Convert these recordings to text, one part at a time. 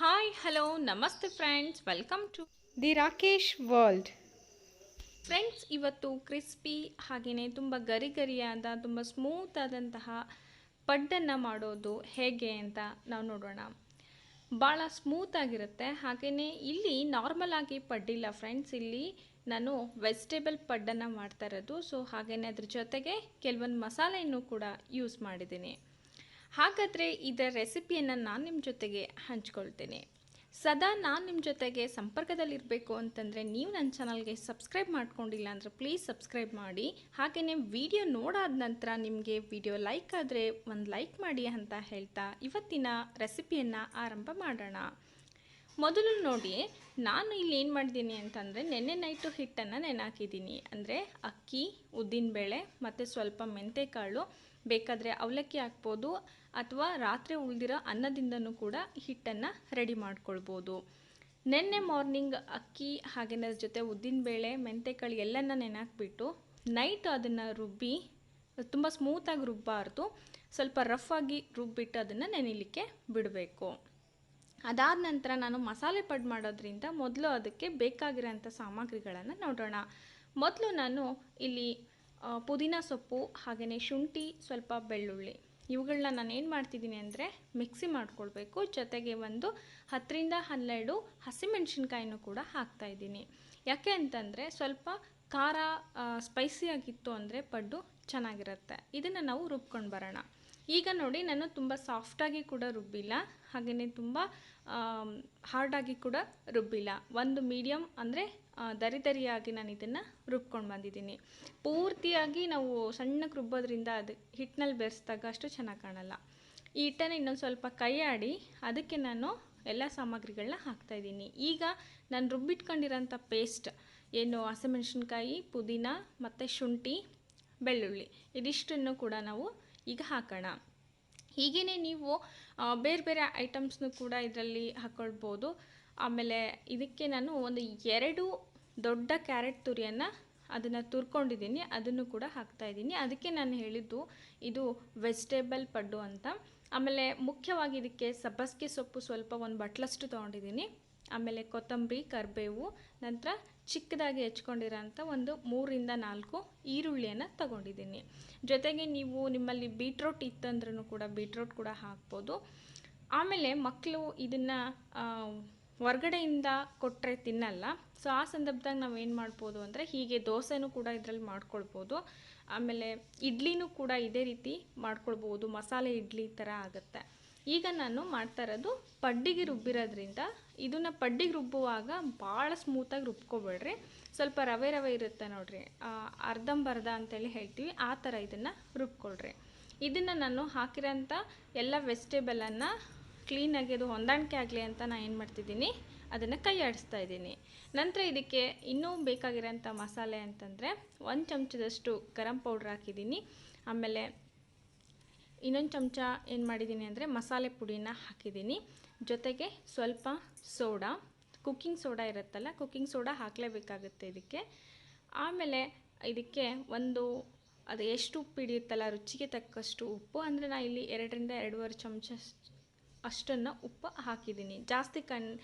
Hi hello ನಮಸ್ತೆ friends, welcome to the Rakesh world. Friends, ಇವತ್ತು crispy ಹಾಗೆಯೇ ತುಂಬ ಗರಿ ಗರಿಯಾದ ತುಂಬ ಸ್ಮೂತ್ ಆದಂತಹ ಪಡ್ಡನ್ನು ಮಾಡೋದು ಹೇಗೆ ಅಂತ ನಾವು ನೋಡೋಣ. ಭಾಳ ಸ್ಮೂತ್ ಆಗಿರುತ್ತೆ. ಹಾಗೆಯೇ ಇಲ್ಲಿ ನಾರ್ಮಲ್ ಆಗಿ ಪಡ್ಡಿಲ್ಲ ಫ್ರೆಂಡ್ಸ್, ಇಲ್ಲಿ ನಾನು ವೆಜಿಟೇಬಲ್ ಪಡ್ಡನ್ನು ಮಾಡ್ತಾ ಇರೋದು. ಸೊ ಹಾಗೆಯೇ ಅದ್ರ ಜೊತೆಗೆ ಕೆಲವೊಂದು ಮಸಾಲೆಯನ್ನು ಕೂಡ ಯೂಸ್ ಮಾಡಿದ್ದೀನಿ. ಹಾಗಾದರೆ ಇದರ ರೆಸಿಪಿಯನ್ನು ನಾನು ನಿಮ್ಮ ಜೊತೆಗೆ ಹಂಚ್ಕೊಳ್ತೇನೆ. ಸದಾ ನಾನು ನಿಮ್ಮ ಜೊತೆಗೆ ಸಂಪರ್ಕದಲ್ಲಿರಬೇಕು ಅಂತಂದರೆ ನೀವು ನನ್ನ ಚಾನಲ್ಗೆ ಸಬ್ಸ್ಕ್ರೈಬ್ ಮಾಡ್ಕೊಂಡಿಲ್ಲ ಅಂದರೆ ಪ್ಲೀಸ್ ಸಬ್ಸ್ಕ್ರೈಬ್ ಮಾಡಿ. ಹಾಗೆಯೇ ವಿಡಿಯೋ ನೋಡಾದ ನಂತರ ನಿಮಗೆ ವಿಡಿಯೋ ಲೈಕ್ ಆದರೆ ಒಂದು ಲೈಕ್ ಮಾಡಿ ಅಂತ ಹೇಳ್ತಾ ಇವತ್ತಿನ ರೆಸಿಪಿಯನ್ನು ಆರಂಭ ಮಾಡೋಣ. ಮೊದಲು ನೋಡಿ, ನಾನು ಇಲ್ಲಿ ಏನು ಮಾಡಿದ್ದೀನಿ ಅಂತಂದರೆ ನೆನ್ನೆ ನೈಟು ಹಿಟ್ಟನ್ನು ನೆನೆಹಾಕಿದ್ದೀನಿ. ಅಂದರೆ ಅಕ್ಕಿ, ಉದ್ದಿನಬೇಳೆ ಮತ್ತು ಸ್ವಲ್ಪ ಮೆಂತೆಕಾಳು, ಬೇಕಾದರೆ ಅವಲಕ್ಕಿ ಹಾಕ್ಬೋದು ಅಥವಾ ರಾತ್ರಿ ಉಳಿದಿರೋ ಅನ್ನದಿಂದನೂ ಕೂಡ ಹಿಟ್ಟನ್ನು ರೆಡಿ ಮಾಡ್ಕೊಳ್ಬೋದು. ನೆನ್ನೆ ಮಾರ್ನಿಂಗ್ ಅಕ್ಕಿ ಹಾಗೆಯೇ ಅದ್ರ ಜೊತೆ ಉದ್ದಿನಬೇಳೆ, ಮೆಂತೆಕಾಳು ಎಲ್ಲನ ನೆನೆಹಾಕ್ಬಿಟ್ಟು ನೈಟ್ ಅದನ್ನು ರುಬ್ಬಿ, ತುಂಬ ಸ್ಮೂತಾಗಿ ರುಬ್ಬಾರ್ದು, ಸ್ವಲ್ಪ ರಫ್ ಆಗಿ ರುಬ್ಬಿಟ್ಟು ಅದನ್ನು ನೆನೆಯಲಿಕ್ಕೆ ಬಿಡಬೇಕು. ಅದಾದ ನಂತರ ನಾನು ಮಸಾಲೆ ಪಡ್ಡು ಮಾಡೋದ್ರಿಂದ ಮೊದಲು ಅದಕ್ಕೆ ಬೇಕಾಗಿರೋಂಥ ಸಾಮಗ್ರಿಗಳನ್ನು ನೋಡೋಣ. ಮೊದಲು ನಾನು ಇಲ್ಲಿ ಪುದೀನ ಸೊಪ್ಪು ಹಾಗೆಯೇ ಶುಂಠಿ, ಸ್ವಲ್ಪ ಬೆಳ್ಳುಳ್ಳಿ, ಇವುಗಳನ್ನ ನಾನು ಏನು ಮಾಡ್ತಿದ್ದೀನಿ ಅಂದರೆ ಮಿಕ್ಸಿ ಮಾಡ್ಕೊಳ್ಬೇಕು. ಜೊತೆಗೆ ಒಂದು 10ರಿಂದ 12 ಹಸಿಮೆಣಸಿನ್ಕಾಯಿನೂ ಕೂಡ ಹಾಕ್ತಾಯಿದ್ದೀನಿ. ಯಾಕೆ ಅಂತಂದರೆ ಸ್ವಲ್ಪ ಖಾರ ಸ್ಪೈಸಿಯಾಗಿತ್ತು ಅಂದರೆ ಪಡ್ಡು ಚೆನ್ನಾಗಿರುತ್ತೆ. ಇದನ್ನು ನಾವು ರುಬ್ಕೊಂಡು ಬರೋಣ. ಈಗ ನೋಡಿ, ನಾನು ತುಂಬ ಸಾಫ್ಟಾಗಿ ಕೂಡ ರುಬ್ಬಿಲ್ಲ, ಹಾಗೆಯೇ ತುಂಬ ಹಾರ್ಡಾಗಿ ಕೂಡ ರುಬ್ಬಿಲ್ಲ. ಒಂದು ಮೀಡಿಯಮ್ ಅಂದರೆ ದರಿಯಾಗಿ ನಾನು ಇದನ್ನು ರುಬ್ಕೊಂಡು ಬಂದಿದ್ದೀನಿ. ಪೂರ್ತಿಯಾಗಿ ನಾವು ಸಣ್ಣಕ್ಕೆ ರುಬ್ಬೋದ್ರಿಂದ ಅದು ಹಿಟ್ಟಿನಲ್ಲಿ ಬೆರೆಸಿದಾಗ ಅಷ್ಟು ಚೆನ್ನಾಗಿ ಕಾಣಲ್ಲ. ಈ ಹಿಟ್ಟನ್ನು ಇನ್ನೊಂದು ಸ್ವಲ್ಪ ಕೈ ಆಡಿ ಅದಕ್ಕೆ ನಾನು ಎಲ್ಲ ಸಾಮಗ್ರಿಗಳನ್ನ ಹಾಕ್ತಾಯಿದ್ದೀನಿ. ಈಗ ನಾನು ರುಬ್ಬಿಟ್ಕೊಂಡಿರೋಂಥ ಪೇಸ್ಟ್ ಏನು ಹಸಿಮೆಣಸಿನ್ಕಾಯಿ, ಪುದೀನ ಮತ್ತು ಶುಂಠಿ, ಬೆಳ್ಳುಳ್ಳಿ, ಇದಿಷ್ಟನ್ನು ಕೂಡ ನಾವು ಈಗ ಹಾಕೋಣ. ಹೀಗೇ ನೀವು ಬೇರೆ ಬೇರೆ ಐಟಮ್ಸ್ನು ಕೂಡ ಇದರಲ್ಲಿ ಹಾಕ್ಕೊಳ್ಬೋದು. ಆಮೇಲೆ ಇದಕ್ಕೆ ನಾನು ಒಂದು 2 ದೊಡ್ಡ ಕ್ಯಾರೆಟ್ ತುರಿಯನ್ನು ಅದನ್ನು ತುರ್ಕೊಂಡಿದ್ದೀನಿ, ಅದನ್ನು ಕೂಡ ಹಾಕ್ತಾಯಿದ್ದೀನಿ. ಅದಕ್ಕೆ ನಾನು ಹೇಳಿದ್ದು ಇದು ವೆಜಿಟೇಬಲ್ ಪಡ್ಡು ಅಂತ. ಆಮೇಲೆ ಮುಖ್ಯವಾಗಿ ಇದಕ್ಕೆ ಸಬ್ಬಸಿಗೆ ಸೊಪ್ಪು ಸ್ವಲ್ಪ ಒಂದು ಬಟ್ಲಷ್ಟು ತೊಗೊಂಡಿದ್ದೀನಿ. ಆಮೇಲೆ ಕೊತ್ತಂಬರಿ, ಕರಿಬೇವು, ನಂತರ ಚಿಕ್ಕದಾಗಿ ಹೆಚ್ಕೊಂಡಿರೋಂಥ ಒಂದು 3ರಿಂದ 4 ಈರುಳ್ಳಿಯನ್ನು ತಗೊಂಡಿದ್ದೀನಿ. ಜೊತೆಗೆ ನೀವು ನಿಮ್ಮಲ್ಲಿ ಬೀಟ್ರೋಟ್ ಇತ್ತಂದ್ರೂ ಕೂಡ ಬೀಟ್ರೋಟ್ ಕೂಡ ಹಾಕ್ಬೋದು. ಆಮೇಲೆ ಮಕ್ಕಳು ಇದನ್ನು ಹೊರ್ಗಡೆಯಿಂದ ಕೊಟ್ಟರೆ ತಿನ್ನಲ್ಲ. ಸೊ ಆ ಸಂದರ್ಭದಾಗ ನಾವು ಏನು ಮಾಡ್ಬೋದು ಅಂದರೆ ಹೀಗೆ ದೋಸೆನೂ ಕೂಡ ಇದರಲ್ಲಿ ಮಾಡ್ಕೊಳ್ಬೋದು. ಆಮೇಲೆ ಇಡ್ಲಿನೂ ಕೂಡ ಇದೇ ರೀತಿ ಮಾಡ್ಕೊಳ್ಬೋದು, ಮಸಾಲೆ ಇಡ್ಲಿ ಥರ ಆಗುತ್ತೆ. ಈಗ ನಾನು ಮಾಡ್ತಾ ಇರೋದು ಪಡ್ಡಿಗೆ ರುಬ್ಬಿರೋದ್ರಿಂದ ಇದನ್ನು ಪಡ್ಡಿಗೆ ರುಬ್ಬುವಾಗ ಭಾಳ ಸ್ಮೂತಾಗಿ ರುಬ್ಕೊಬೇಡ್ರಿ. ಸ್ವಲ್ಪ ರವೆ ಇರುತ್ತೆ ನೋಡಿರಿ, ಅರ್ಧಂಬರ್ಧ ಅಂತೇಳಿ ಹೇಳ್ತೀವಿ, ಆ ಥರ ಇದನ್ನು ರುಬ್ಕೊಳ್ರಿ. ಇದನ್ನು ನಾನು ಹಾಕಿರೋಂಥ ಎಲ್ಲ ವೆಜಿಟೇಬಲನ್ನು ಕ್ಲೀನಾಗಿ ಅದು ಹೊಂದಾಣಿಕೆ ಆಗಲಿ ಅಂತ ನಾನು ಏನು ಮಾಡ್ತಿದ್ದೀನಿ, ಅದನ್ನು ಕೈ ಆಡಿಸ್ತಾ ಇದ್ದೀನಿ. ನಂತರ ಇದಕ್ಕೆ ಇನ್ನೂ ಬೇಕಾಗಿರೋಂಥ ಮಸಾಲೆ ಅಂತಂದರೆ 1 ಚಮಚದಷ್ಟು ಗರಂ ಪೌಡ್ರ್ ಹಾಕಿದ್ದೀನಿ. ಆಮೇಲೆ ಇನ್ನೊಂದು ಚಮಚ ಏನು ಮಾಡಿದ್ದೀನಿ ಅಂದರೆ ಮಸಾಲೆ ಪುಡಿನ ಹಾಕಿದ್ದೀನಿ. ಜೊತೆಗೆ ಸ್ವಲ್ಪ ಸೋಡಾ, ಕುಕ್ಕಿಂಗ್ ಸೋಡಾ ಇರುತ್ತಲ್ಲ, ಕುಕ್ಕಿಂಗ್ ಸೋಡಾ ಹಾಕಲೇಬೇಕಾಗುತ್ತೆ ಇದಕ್ಕೆ. ಆಮೇಲೆ ಇದಕ್ಕೆ ಅದು ಎಷ್ಟು ಉಪ್ಪು ಹಿಡಿಯುತ್ತಲ್ಲ ರುಚಿಗೆ ತಕ್ಕಷ್ಟು ಉಪ್ಪು, ಅಂದರೆ ನಾನು ಇಲ್ಲಿ 2ರಿಂದ 2.5 ಚಮಚ ಅಷ್ಟನ್ನು ಉಪ್ಪು ಹಾಕಿದ್ದೀನಿ. ಜಾಸ್ತಿ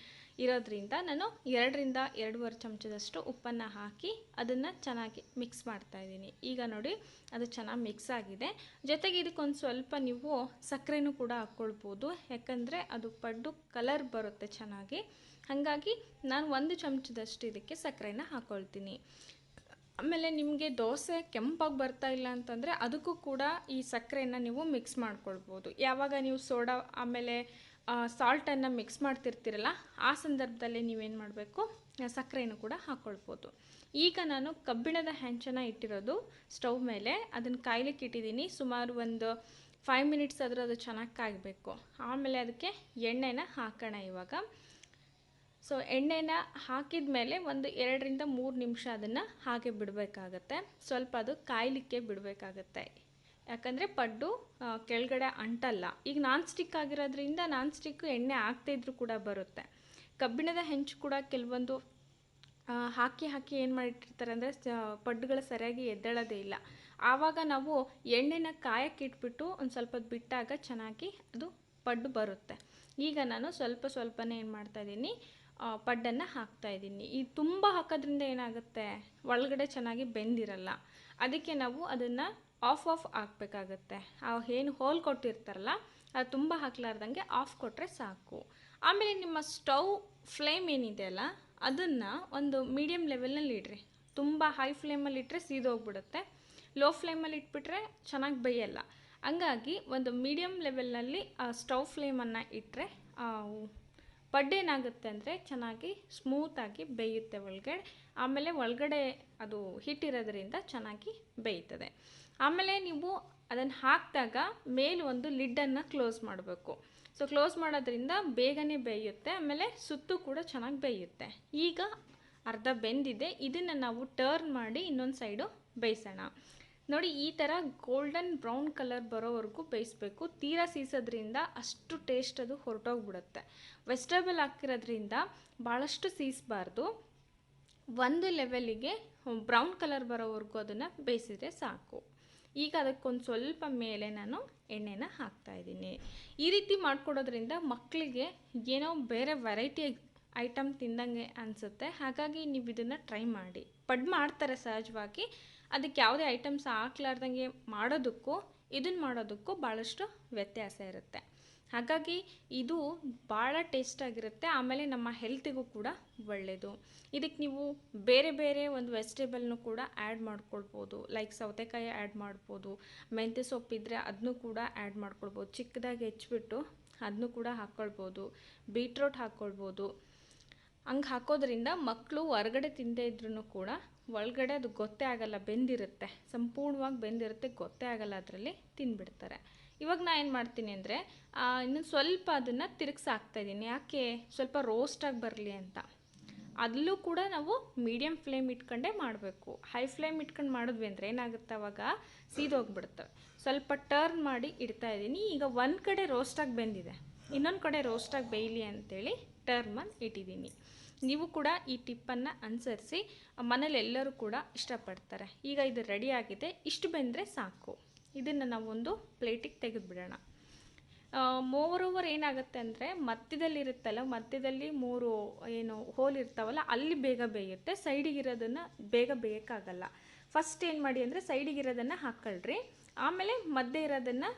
ಇರೋದ್ರಿಂದ ನಾನು 2ರಿಂದ 2.5 ಚಮಚದಷ್ಟು ಉಪ್ಪನ್ನು ಹಾಕಿ ಅದನ್ನು ಚೆನ್ನಾಗಿ ಮಿಕ್ಸ್ ಮಾಡ್ತಾಯಿದ್ದೀನಿ. ಈಗ ನೋಡಿ, ಅದು ಚೆನ್ನಾಗಿ ಮಿಕ್ಸ್ ಆಗಿದೆ. ಜೊತೆಗೆ ಇದಕ್ಕೊಂದು ಸ್ವಲ್ಪ ನೀವು ಸಕ್ಕರೆನೂ ಕೂಡ ಹಾಕ್ಕೊಳ್ಬೋದು, ಯಾಕಂದರೆ ಅದು ಪಡ್ಡು ಕಲರ್ ಬರುತ್ತೆ ಚೆನ್ನಾಗಿ. ಹಾಗಾಗಿ ನಾನು 1 ಚಮಚದಷ್ಟು ಇದಕ್ಕೆ ಸಕ್ಕರೆನ ಹಾಕ್ಕೊಳ್ತೀನಿ. ಆಮೇಲೆ ನಿಮಗೆ ದೋಸೆ ಕೆಂಪಾಗಿ ಬರ್ತಾ ಇಲ್ಲ ಅಂತಂದರೆ ಅದಕ್ಕೂ ಕೂಡ ಈ ಸಕ್ಕರೆಯನ್ನು ನೀವು ಮಿಕ್ಸ್ ಮಾಡ್ಕೊಳ್ಬೋದು. ಯಾವಾಗ ನೀವು ಸೋಡಾ ಆಮೇಲೆ ಸಾಲ್ಟನ್ನು ಮಿಕ್ಸ್ ಮಾಡ್ತಿರ್ತೀರಲ್ಲ, ಆ ಸಂದರ್ಭದಲ್ಲಿ ನೀವೇನು ಮಾಡಬೇಕು, ಸಕ್ಕರೆಯನ್ನು ಕೂಡ ಹಾಕ್ಕೊಳ್ಬೋದು. ಈಗ ನಾನು ಕಬ್ಬಿಣದ ಹೆಂಚನ್ನು ಇಟ್ಟಿರೋದು ಸ್ಟವ್ ಮೇಲೆ, ಅದನ್ನು ಕಾಯ್ಲಿಕ್ಕೆ ಇಟ್ಟಿದ್ದೀನಿ. ಸುಮಾರು ಒಂದು 5 ಮಿನಿಟ್ಸ್ ಆದರೂ ಅದು ಚೆನ್ನಾಗಿ ಕಾಯಬೇಕು. ಆಮೇಲೆ ಅದಕ್ಕೆ ಎಣ್ಣೆನ ಹಾಕೋಣ ಇವಾಗ. ಸೊ ಎಣ್ಣೆನ ಹಾಕಿದ ಮೇಲೆ ಒಂದು 2ರಿಂದ 3 ನಿಮಿಷ ಅದನ್ನು ಹಾಗೆ ಬಿಡಬೇಕಾಗತ್ತೆ. ಸ್ವಲ್ಪ ಅದು ಕಾಯಲಿಕ್ಕೆ ಬಿಡಬೇಕಾಗತ್ತೆ, ಯಾಕಂದರೆ ಪಡ್ಡು ಕೆಳಗಡೆ ಅಂಟಲ್ಲ. ಈಗ ನಾನ್ ಸ್ಟಿಕ್ ಆಗಿರೋದ್ರಿಂದ ನಾನ್ ಸ್ಟಿಕ್ಕು ಎಣ್ಣೆ ಹಾಕ್ತಾಯಿದ್ರು ಕೂಡ ಬರುತ್ತೆ. ಕಬ್ಬಿಣದ ಹೆಂಚು ಕೂಡ ಕೆಲವೊಂದು ಹಾಕಿ ಏನು ಮಾಡಿಟ್ಟಿರ್ತಾರೆ ಅಂದರೆ ಪಡ್ಡುಗಳು ಸರಿಯಾಗಿ ಎದ್ದೇಳೋದೇ ಇಲ್ಲ. ಆವಾಗ ನಾವು ಎಣ್ಣೆನ ಕಾಯಕ್ಕೆ ಇಟ್ಬಿಟ್ಟು ಒಂದು ಸ್ವಲ್ಪ ಬಿಟ್ಟಾಗ ಚೆನ್ನಾಗಿ ಅದು ಪಡ್ಡು ಬರುತ್ತೆ. ಈಗ ನಾನು ಸ್ವಲ್ಪ ಸ್ವಲ್ಪನೇ ಏನು ಮಾಡ್ತಾಯಿದ್ದೀನಿ, ಪಡ್ಡನ್ನು ಹಾಕ್ತಾಯಿದ್ದೀನಿ. ಈ ತುಂಬ ಹಾಕೋದ್ರಿಂದ ಏನಾಗುತ್ತೆ, ಒಳಗಡೆ ಚೆನ್ನಾಗಿ ಬೆಂದಿರಲ್ಲ. ಅದಕ್ಕೆ ನಾವು ಅದನ್ನು ಆಫ್ ಹಾಕಬೇಕಾಗತ್ತೆ. ಏನು ಹೋಲ್ ಕೊಟ್ಟಿರ್ತಾರಲ್ಲ ಅದು ತುಂಬ ಹಾಕ್ಲಾರ್ದಂಗೆ ಆಫ್ ಕೊಟ್ಟರೆ ಸಾಕು. ಆಮೇಲೆ ನಿಮ್ಮ ಸ್ಟವ್ ಫ್ಲೇಮ್ ಏನಿದೆ ಅಲ್ಲ ಅದನ್ನು ಒಂದು ಮೀಡಿಯಮ್ ಲೆವೆಲ್ನಲ್ಲಿ ಇಡ್ರಿ. ತುಂಬ ಹೈ ಫ್ಲೇಮಲ್ಲಿ ಇಟ್ಟರೆ ಸೀದೋಗ್ಬಿಡುತ್ತೆ. ಲೋ ಫ್ಲೇಮಲ್ಲಿ ಇಟ್ಬಿಟ್ರೆ ಚೆನ್ನಾಗಿ ಬೇಯಲ್ಲ. ಹಂಗಾಗಿ ಒಂದು ಮೀಡಿಯಮ್ ಲೆವೆಲ್ನಲ್ಲಿ ಸ್ಟವ್ ಫ್ಲೇಮನ್ನು ಇಟ್ಟರೆ ಪಡ್ಡೇನಾಗುತ್ತೆ ಅಂದರೆ ಚೆನ್ನಾಗಿ ಸ್ಮೂತಾಗಿ ಬೇಯುತ್ತೆ ಒಳಗಡೆ. ಆಮೇಲೆ ಒಳಗಡೆ ಅದು ಹಿಟ್ಟಿರೋದ್ರಿಂದ ಚೆನ್ನಾಗಿ ಬೇಯ್ತದೆ. ಆಮೇಲೆ ನೀವು ಅದನ್ನು ಹಾಕಿದಾಗ ಮೇಲೆ ಒಂದು ಲಿಡ್ಡನ್ನು ಕ್ಲೋಸ್ ಮಾಡಬೇಕು. ಸೊ ಕ್ಲೋಸ್ ಮಾಡೋದ್ರಿಂದ ಬೇಗನೆ ಬೇಯುತ್ತೆ. ಆಮೇಲೆ ಸುತ್ತು ಕೂಡ ಚೆನ್ನಾಗಿ ಬೇಯುತ್ತೆ. ಈಗ ಅರ್ಧ ಬೆಂದಿದೆ. ಇದನ್ನು ನಾವು ಟರ್ನ್ ಮಾಡಿ ಇನ್ನೊಂದು ಸೈಡು ಬೇಯಿಸೋಣ. ನೋಡಿ, ಈ ಥರ ಗೋಲ್ಡನ್ ಬ್ರೌನ್ ಕಲರ್ ಬರೋವರೆಗೂ ಬೇಯಿಸ್ಬೇಕು. ತೀರಾ ಸೀಸೋದ್ರಿಂದ ಅಷ್ಟು ಟೇಸ್ಟ್ ಅದು ಹೊರಟೋಗ್ಬಿಡುತ್ತೆ. ವೆಜಿಟೇಬಲ್ ಹಾಕಿರೋದ್ರಿಂದ ಭಾಳಷ್ಟು ಸೀಸಬಾರ್ದು. ಒಂದು ಲೆವೆಲಿಗೆ ಬ್ರೌನ್ ಕಲರ್ ಬರೋವರೆಗೂ ಅದನ್ನು ಬೇಯಿಸಿದ್ರೆ ಸಾಕು. ಈಗ ಅದಕ್ಕೊಂದು ಸ್ವಲ್ಪ ಮೇಲೆ ನಾನು ಎಣ್ಣೆನ ಹಾಕ್ತಾಯಿದ್ದೀನಿ. ಈ ರೀತಿ ಮಾಡ್ಕೊಡೋದ್ರಿಂದ ಮಕ್ಕಳಿಗೆ ಏನೋ ಬೇರೆ ವೆರೈಟಿ ಐಟಮ್ ತಿಂದಂಗೆ ಅನಿಸುತ್ತೆ. ಹಾಗಾಗಿ ನೀವು ಇದನ್ನು ಟ್ರೈ ಮಾಡಿ. ಪಡ್ಡು ಮಾಡ್ತಾರೆ ಸಹಜವಾಗಿ. ಅದಕ್ಕೆ ಯಾವುದೇ ಐಟಮ್ಸ್ ಹಾಕ್ಲಾರ್ದಂಗೆ ಮಾಡೋದಕ್ಕೂ ಇದನ್ನು ಮಾಡೋದಕ್ಕೂ ಭಾಳಷ್ಟು ವ್ಯತ್ಯಾಸ ಇರುತ್ತೆ. ಹಾಗಾಗಿ ಇದು ಭಾಳ ಟೇಸ್ಟಾಗಿರುತ್ತೆ. ಆಮೇಲೆ ನಮ್ಮ ಹೆಲ್ತಿಗೂ ಕೂಡ ಒಳ್ಳೆಯದು. ಇದಕ್ಕೆ ನೀವು ಬೇರೆ ಬೇರೆ ಒಂದು ವೆಜಿಟೇಬಲ್ನು ಕೂಡ ಆ್ಯಡ್ ಮಾಡ್ಕೊಳ್ಬೋದು. ಲೈಕ್ ಸೌತೆಕಾಯಿ ಆ್ಯಡ್ ಮಾಡ್ಬೋದು, ಮೆಂತ್ಯ ಸೊಪ್ಪಿದ್ರೆ ಅದನ್ನು ಕೂಡ ಆ್ಯಡ್ ಮಾಡ್ಕೊಳ್ಬೋದು. ಚಿಕ್ಕದಾಗಿ ಹೆಚ್ಚಿಬಿಟ್ಟು ಅದನ್ನು ಕೂಡ ಹಾಕ್ಕೊಳ್ಬೋದು. ಬೀಟ್ರೋಟ್ ಹಾಕ್ಕೊಳ್ಬೋದು. ಹಂಗೆ ಹಾಕೋದ್ರಿಂದ ಮಕ್ಕಳು ಹೊರಗಡೆ ತಿಂದೇ ಇದ್ರೂ ಕೂಡ ಒಳಗಡೆ ಅದು ಗೊತ್ತೇ ಆಗಲ್ಲ, ಬೆಂದಿರುತ್ತೆ, ಸಂಪೂರ್ಣವಾಗಿ ಬೆಂದಿರುತ್ತೆ, ಗೊತ್ತೇ ಆಗಲ್ಲ, ಅದರಲ್ಲಿ ತಿಂದ್ಬಿಡ್ತಾರೆ. ಇವಾಗ ನಾನು ಏನು ಮಾಡ್ತೀನಿ ಅಂದರೆ ಇನ್ನೊಂದು ಸ್ವಲ್ಪ ಅದನ್ನು ತಿರುಗಿಸಿ ಹಾಕ್ತಾಯಿದ್ದೀನಿ. ಯಾಕೆ, ಸ್ವಲ್ಪ ರೋಸ್ಟಾಗಿ ಬರಲಿ ಅಂತ. ಅಲ್ಲೂ ಕೂಡ ನಾವು ಮೀಡಿಯಮ್ ಫ್ಲೇಮ್ ಇಟ್ಕೊಂಡೇ ಮಾಡಬೇಕು. ಹೈ ಫ್ಲೇಮ್ ಇಟ್ಕೊಂಡು ಮಾಡಿದ್ವಿ ಅಂದರೆ ಏನಾಗುತ್ತೆ, ಅವಾಗ ಸೀದೋಗ್ಬಿಡ್ತವೆ. ಸ್ವಲ್ಪ ಟರ್ನ್ ಮಾಡಿ ಇಡ್ತಾಯಿದ್ದೀನಿ. ಈಗ ಒಂದು ಕಡೆ ರೋಸ್ಟಾಗಿ ಬೆಂದಿದೆ, ಇನ್ನೊಂದು ಕಡೆ ರೋಸ್ಟಾಗಿ ಬೇಯಲಿ ಅಂತೇಳಿ ಟರ್ನ್ ಮಾಡಿ ಇಟ್ಟಿದ್ದೀನಿ. ನೀವು ಕೂಡ ಈ ಟಿಪ್ಪನ್ನು ಅನುಸರಿಸಿ. ಮನೇಲಿ ಎಲ್ಲರೂ ಕೂಡ ಇಷ್ಟಪಡ್ತಾರೆ. ಈಗ ಇದು ರೆಡಿಯಾಗಿದೆ. ಇಷ್ಟು ಬೆಂದರೆ ಸಾಕು. ಇದನ್ನು ನಾವೊಂದು ಪ್ಲೇಟಿಗೆ ತೆಗೆದುಬಿಡೋಣ. ಮೋರೋವರ್ ಏನಾಗುತ್ತೆ ಅಂದರೆ ಮಧ್ಯದಲ್ಲಿರುತ್ತಲ್ಲ, ಮಧ್ಯದಲ್ಲಿ 3 ಏನು ಹೋಲ್ ಇರ್ತಾವಲ್ಲ ಅಲ್ಲಿ ಬೇಗ ಬೇಯುತ್ತೆ. ಸೈಡಿಗಿರೋದನ್ನು ಬೇಗ ಬೇಯೋಕ್ಕಾಗಲ್ಲ. ಫಸ್ಟ್ ಏನು ಮಾಡಿ ಅಂದರೆ ಸೈಡಿಗಿರೋದನ್ನು ಹಾಕ್ಕೊಳ್ರಿ. ಆಮೇಲೆ ಮಧ್ಯೆ ಇರೋದನ್ನು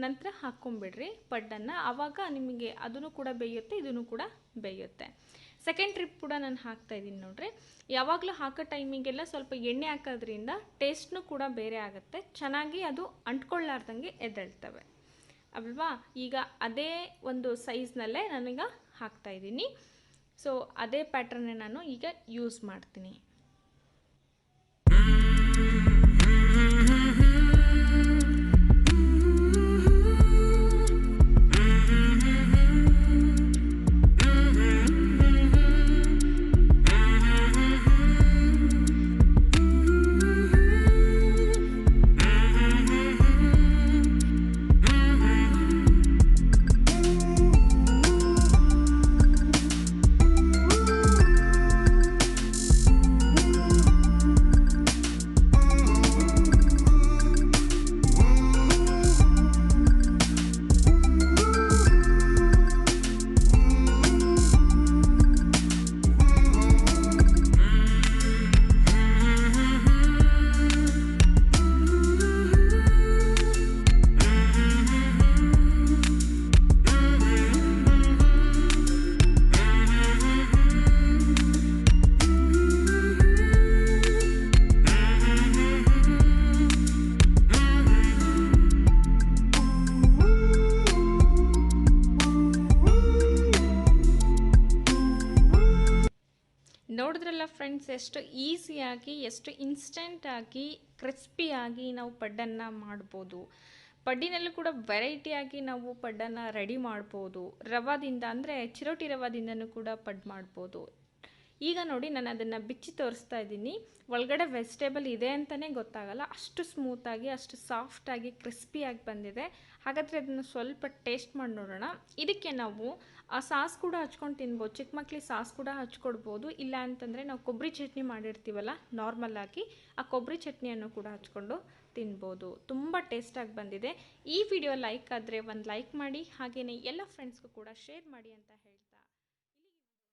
ನಂತರ ಹಾಕ್ಕೊಂಬಿಡ್ರಿ ಪಡ್ಡನ್ನು. ಆವಾಗ ನಿಮಗೆ ಅದನ್ನು ಕೂಡ ಬೇಯುತ್ತೆ, ಇದನ್ನು ಕೂಡ ಬೇಯುತ್ತೆ. ಸೆಕೆಂಡ್ ಟ್ರಿಪ್ ಕೂಡ ನಾನು ಹಾಕ್ತಾಯಿದ್ದೀನಿ ನೋಡ್ರಿ. ಯಾವಾಗಲೂ ಹಾಕೋ ಟೈಮಿಗೆಲ್ಲ ಸ್ವಲ್ಪ ಎಣ್ಣೆ ಹಾಕೋದ್ರಿಂದ ಟೇಸ್ಟ್ನೂ ಕೂಡ ಬೇರೆ ಆಗುತ್ತೆ. ಚೆನ್ನಾಗಿ ಅದು ಅಂಟ್ಕೊಳ್ಳಾರ್ದಂಗೆ ಎದ್ದೇಳ್ತವೆ ಅಲ್ವಾ. ಈಗ ಅದೇ ಒಂದು ಸೈಜ್ನಲ್ಲೇ ನಾನೀಗ ಹಾಕ್ತಾಯಿದ್ದೀನಿ. ಸೊ ಅದೇ ಪ್ಯಾಟ್ರನ್ನೇ ನಾನು ಈಗ ಯೂಸ್ ಮಾಡ್ತೀನಿ. ನೋಡಿದ್ರಲ್ಲ ಫ್ರೆಂಡ್ಸ್, ಎಷ್ಟು ಈಸಿಯಾಗಿ, ಎಷ್ಟು ಇನ್ಸ್ಟೆಂಟಾಗಿ, ಕ್ರಿಸ್ಪಿಯಾಗಿ ನಾವು ಪಡ್ಡನ್ನು ಮಾಡ್ಬೋದು. ಪಡ್ಡಿನಲ್ಲೂ ಕೂಡ ವೆರೈಟಿಯಾಗಿ ನಾವು ಪಡ್ಡನ್ನು ರೆಡಿ ಮಾಡ್ಬೋದು. ರವಾದಿಂದ ಅಂದರೆ ಚಿರೋಟಿ ರವಾದಿಂದನೂ ಕೂಡ ಪಡ್ಡು ಮಾಡ್ಬೋದು. ಈಗ ನೋಡಿ, ನಾನು ಅದನ್ನು ಬಿಚ್ಚಿ ತೋರಿಸ್ತಾ ಇದ್ದೀನಿ. ಒಳಗಡೆ ವೆಜಿಟೇಬಲ್ ಇದೆ ಅಂತಲೇ ಗೊತ್ತಾಗಲ್ಲ, ಅಷ್ಟು ಸ್ಮೂತಾಗಿ, ಅಷ್ಟು ಸಾಫ್ಟಾಗಿ, ಕ್ರಿಸ್ಪಿಯಾಗಿ ಬಂದಿದೆ. ಹಾಗಾದರೆ ಅದನ್ನು ಸ್ವಲ್ಪ ಟೇಸ್ಟ್ ಮಾಡಿ ನೋಡೋಣ. ಇದಕ್ಕೆ ನಾವು ಆ ಸಾಸ್ ಕೂಡ ಹಚ್ಕೊಂಡು ತಿನ್ಬೋದು. ಚಿಕ್ಕ ಮಕ್ಕಳಿಗೆ ಸಾಸ್ ಕೂಡ ಹಚ್ಕೊಡ್ಬೋದು. ಇಲ್ಲ ಅಂತಂದರೆ ನಾವು ಕೊಬ್ಬರಿ ಚಟ್ನಿ ಮಾಡಿರ್ತೀವಲ್ಲ ನಾರ್ಮಲಾಗಿ, ಆ ಕೊಬ್ಬರಿ ಚಟ್ನಿಯನ್ನು ಕೂಡ ಹಚ್ಕೊಂಡು ತಿನ್ಬೋದು. ತುಂಬ ಟೇಸ್ಟಾಗಿ ಬಂದಿದೆ. ಈ ವಿಡಿಯೋ ಲೈಕ್ ಆದರೆ ಒಂದು ಲೈಕ್ ಮಾಡಿ, ಹಾಗೆಯೇ ಎಲ್ಲ ಫ್ರೆಂಡ್ಸ್ಗೂ ಕೂಡ ಶೇರ್ ಮಾಡಿ ಅಂತ ಹೇಳ್ತಾ